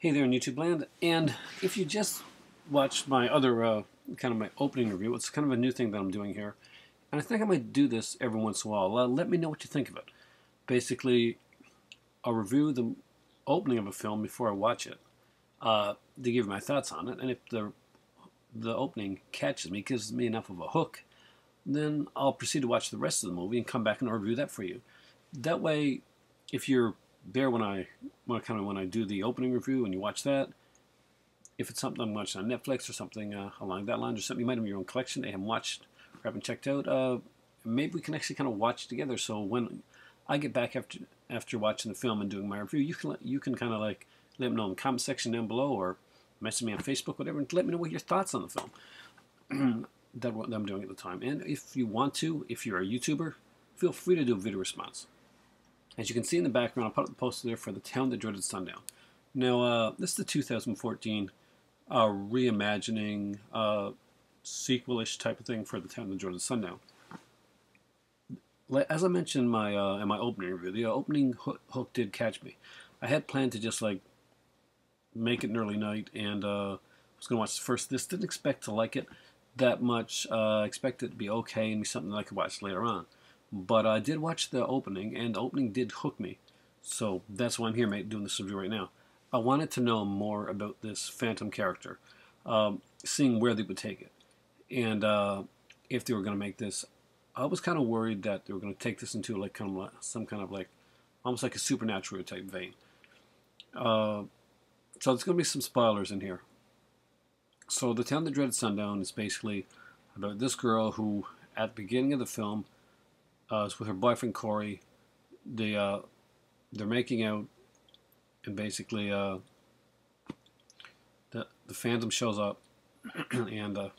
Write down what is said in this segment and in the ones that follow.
Hey there in YouTube land, and if you just watched my other kind of my opening review, it's kind of a new thing that I'm doing here, and I think I might do this every once in a while. Let me know what you think of it. Basically, I'll review the opening of a film before I watch it to give my thoughts on it, and if the opening catches me, gives me enough of a hook, then I'll proceed to watch the rest of the movie and come back and review that for you. That way, if you're there when I do the opening review and you watch that, if it's something I'm watching on Netflix or something along that line, or something you might have in your own collection they haven't watched or haven't checked out, maybe we can actually kind of watch together. So when I get back after watching the film and doing my review, you can kind of like let me know in the comment section down below, or message me on Facebook, whatever, and let me know what your thoughts on the film that I'm doing at the time. And if you want to, if you're a YouTuber, feel free to do a video response. As you can see in the background, I'll put up the poster there for the Town That Dreaded Sundown. Now, this is the 2014 reimagining, sequel-ish type of thing for the Town That Dreaded Sundown. As I mentioned in my opening review, the opening hook did catch me. I had planned to just like make it an early night, and was going to watch first this. Didn't expect to like it that much. Expected it to be okay and be something that I could watch later on. But I did watch the opening, and the opening did hook me. So that's why I'm here doing this review right now. I wanted to know more about this Phantom character, seeing where they would take it. And if they were going to make this, I was kind of worried that they were going to take this into like some kind of like, almost like a supernatural type vein. So there's going to be some spoilers in here. So the Town That Dreaded Sundown is basically about this girl who, at the beginning of the film, is with her boyfriend Corey. They're making out, and basically the Phantom shows up, and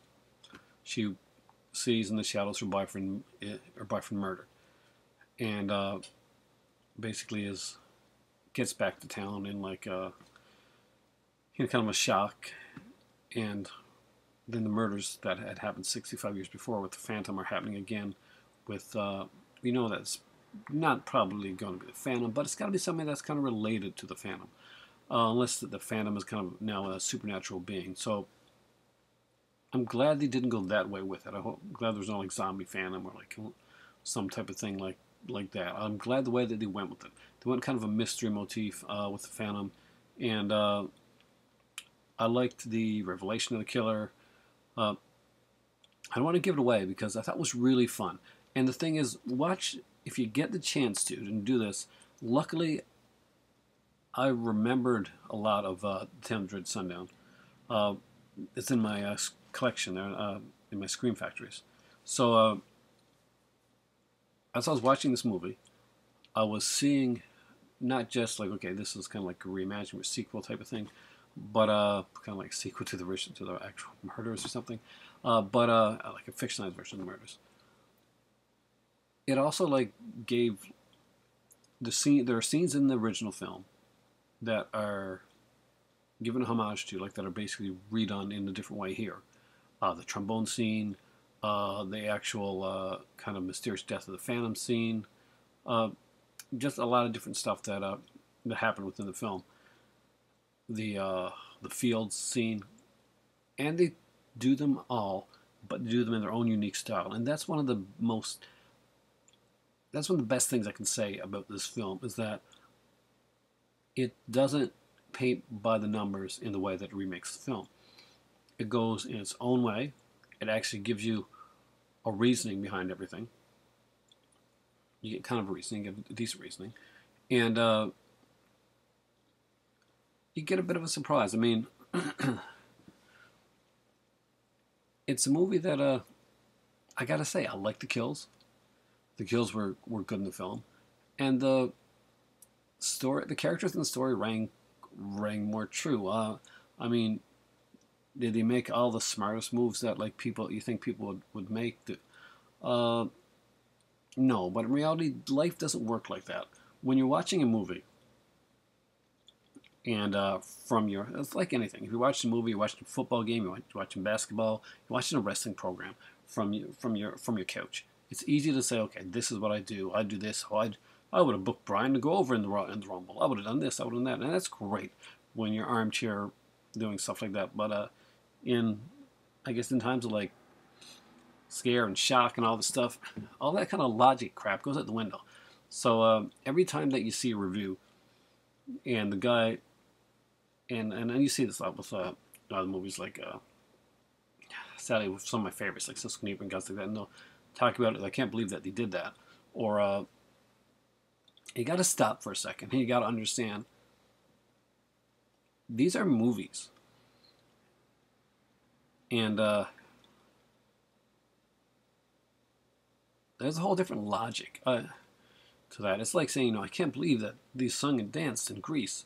she sees in the shadows her boyfriend murdered, and basically gets back to town in like kind of a shock, and then the murders that had happened 65 years before with the Phantom are happening again with we know that's not probably going to be the Phantom, but it's got to be something that's kind of related to the Phantom, unless the Phantom is kind of now a supernatural being. So I'm glad they didn't go that way with it. I'm glad there's no like zombie Phantom or like some type of thing like that. I'm glad the way that they went with it. They went kind of a mystery motif with the Phantom, and I liked the revelation of the killer. I don't want to give it away because I thought it was really fun. And the thing is, watch, if you get the chance to and do this. Luckily, I remembered a lot of Town That Dreaded Sundown. It's in my collection there, in my Scream Factories. So as I was watching this movie, I was seeing not just like, okay, this is kind of like a reimagining or sequel type of thing, but kind of like a sequel to the actual murders or something, but like a fictionalized version of the murders. It also like gave the scene. There are scenes in the original film that are given a homage to, like that are basically redone in a different way here. The trombone scene, the actual kind of mysterious death of the Phantom scene, just a lot of different stuff that happened within the film. The fields scene, and they do them all, but they do them in their own unique style, and that's one of the best things I can say about this film, is that it doesn't paint by the numbers in the way that it remakes the film. It goes in its own way. It actually gives you a reasoning behind everything. You get kind of a reasoning, you get a decent reasoning, and you get a bit of a surprise. I mean, it's a movie that I gotta say, I like the kills. The kills were good in the film, and the characters in the story rang more true. I mean, did they make all the smartest moves that like you think people would make? No, but in reality, life doesn't work like that. When you're watching a movie, and it's like anything. If you're watching a movie, you're watching a football game, you're watching basketball, you're watching a wrestling program from your couch. It's easy to say, okay, this is what I do. I do this. I would have booked Brian to go over in the Rumble. I would have done this. I would have done that, and that's great. when you're armchair doing stuff like that. But in, I guess, in times of like scare and shock and all this stuff, all that kind of logic crap goes out the window. So every time that you see a review and the guy, and you see this a lot with other movies like, sadly, with some of my favorites like Cisco Neeper and guys like that, and they'll talk about it. I can't believe that they did that. Or you got to stop for a second. And you got to understand, these are movies. And there's a whole different logic to that. It's like saying, I can't believe that they sung and danced in Greece.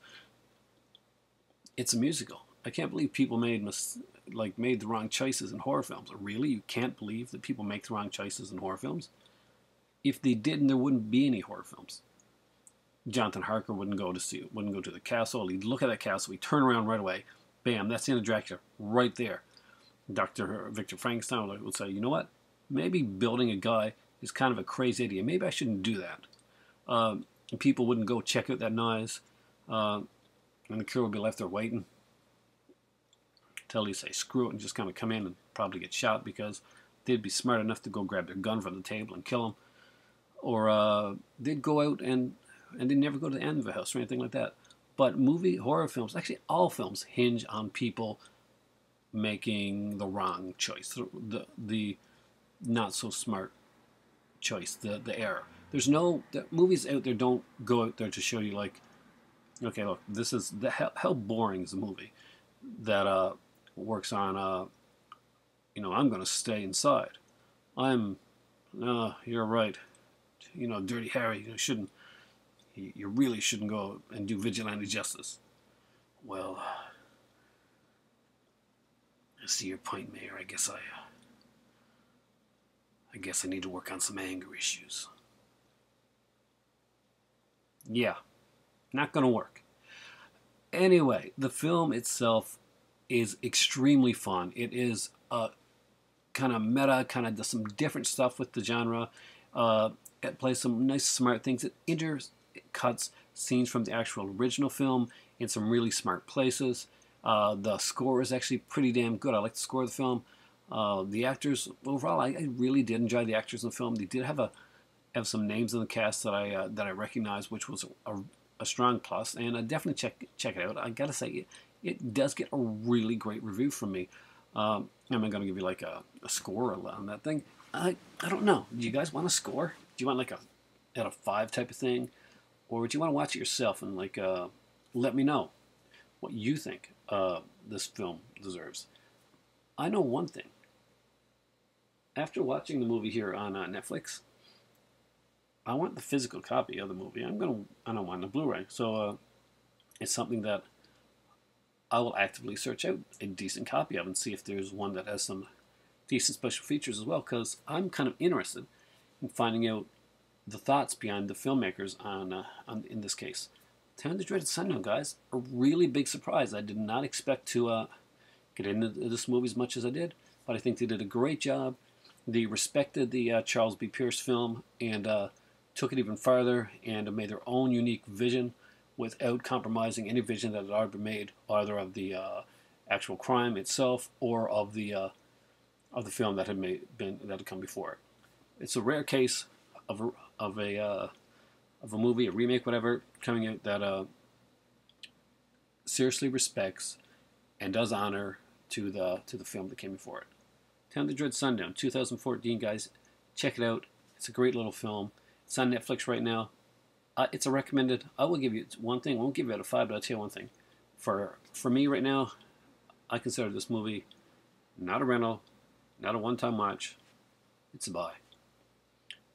It's a musical. I can't believe people made the wrong choices in horror films. Really? You can't believe that people make the wrong choices in horror films? If they didn't, there wouldn't be any horror films. Jonathan Harker wouldn't go to the castle. He'd look at that castle. He'd turn around right away. Bam, that's the end of Dracula right there. Dr. Victor Frankenstein would say, you know what? Maybe building a guy is kind of a crazy idea. Maybe I shouldn't do that. People wouldn't go check out that noise. And the crew would be left there waiting until he say screw it and just kind of come in and probably get shot because they'd be smart enough to go grab their gun from the table and kill him. Or they'd go out and they'd never go to the end of the house or anything like that. But horror films, actually all films, hinge on people making the wrong choice, the not so smart choice, the error. There's the movies out there don't go out there to show you like, okay, look, this is how boring is a movie that works on I'm going to stay inside. You're right. Dirty Harry, you really shouldn't go and do vigilante justice. Well, I see your point, Mayor. I guess I need to work on some anger issues. Yeah, not going to work. Anyway, the film itself is extremely fun. It is kind of meta, kind of does some different stuff with the genre. It plays some nice, smart things. It intercuts scenes from the actual original film in some really smart places. The score is actually pretty damn good. I like the score of the film. The actors, overall, I really did enjoy the actors in the film. They did have some names in the cast that I recognized, which was a strong plus, and I definitely check it out. I gotta say, it does get a really great review from me. Am I going to give you like a score on that thing? I don't know. Do you guys want a score? Do you want like out of 5 type of thing? Or would you want to watch it yourself and like let me know what you think this film deserves? I know one thing. After watching the movie here on Netflix, I want the physical copy of the movie. I don't want the Blu-ray. So it's something that I will actively search out a decent copy of and see if there's one that has some decent special features as well, because I'm kind of interested in finding out the thoughts behind the filmmakers on in this case. Town That Dreaded Sundown, guys, a really big surprise. I did not expect to get into this movie as much as I did, but I think they did a great job. They respected the Charles B. Pierce film and took it even farther and made their own unique vision without compromising any vision that had already been made, either of the actual crime itself or of the film that had come before it. It's a rare case of a movie, a remake, whatever, coming out that seriously respects and does honor to the film that came before it. Town That Dreaded Sundown, 2014, guys. Check it out. It's a great little film. It's on Netflix right now. It's a recommended. I will give you one thing. I won't give you out of 5, but I'll tell you one thing. For me right now, I consider this movie not a rental, not a one-time watch. It's a buy.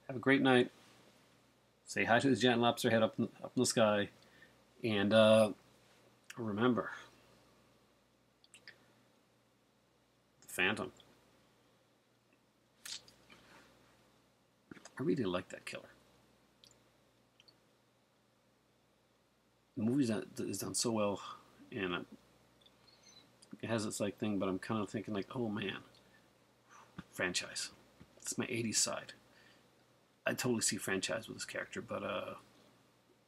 Have a great night. Say hi to the giant lobster head up in the sky. And remember, the Phantom. I really like that killer. The movie is done so well, and it has its like thing, but I'm kind of thinking like, oh man, franchise. It's my 80s side. I totally see franchise with this character, but I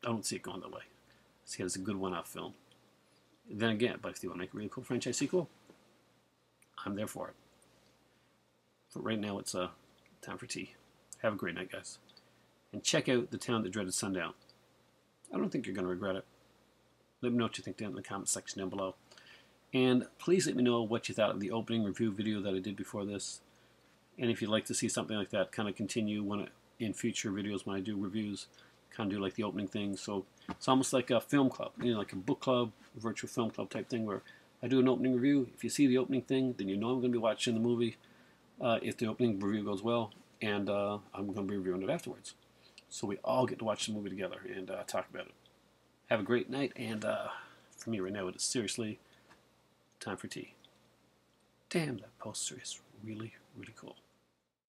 don't see it going that way. I see it as a good one-off film. Then again, but if they want to make a really cool franchise sequel, I'm there for it. But right now, it's time for tea. Have a great night, guys. And check out The Town That Dreaded Sundown. I don't think you're going to regret it. Let me know what you think down in the comment section down below. And please let me know what you thought of the opening review video that I did before this. And if you'd like to see something like that kind of continue in future videos when I do reviews, kind of do like the opening thing. So it's almost like a film club, like a book club, virtual film club type thing where I do an opening review. If you see the opening thing, then you know I'm going to be watching the movie if the opening review goes well, and I'm going to be reviewing it afterwards. So we all get to watch the movie together and talk about it. Have a great night, and for me right now, it is seriously time for tea. Damn, that poster is really, really cool.